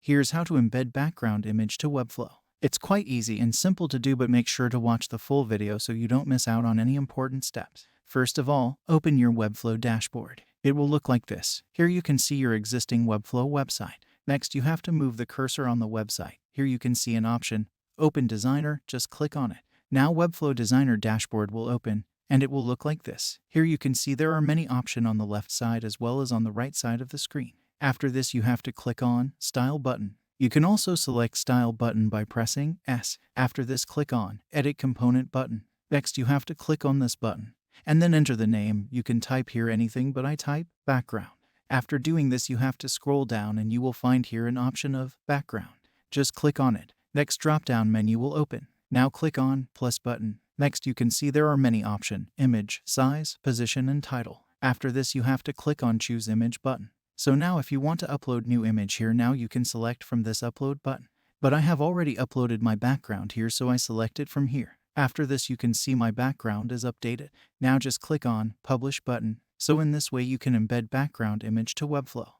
Here's how to embed background image to Webflow. It's quite easy and simple to do, but make sure to watch the full video so you don't miss out on any important steps. First of all, open your Webflow dashboard. It will look like this. Here you can see your existing Webflow website. Next, you have to move the cursor on the website. Here you can see an option, Open Designer, just click on it. Now Webflow Designer dashboard will open, and it will look like this. Here you can see there are many options on the left side as well as on the right side of the screen. After this, you have to click on Style button. You can also select Style button by pressing S. After this, click on Edit Component button. Next, you have to click on this button, and then enter the name. You can type here anything, but I type background. After doing this, you have to scroll down and you will find here an option of background. Just click on it. Next drop-down menu will open. Now click on plus button. Next, you can see there are many options: image, size, position, and title. After this, you have to click on choose image button. So now if you want to upload new image here, now you can select from this upload button. But I have already uploaded my background here, so I select it from here. After this, you can see my background is updated. Now just click on publish button. So in this way you can embed background image to Webflow.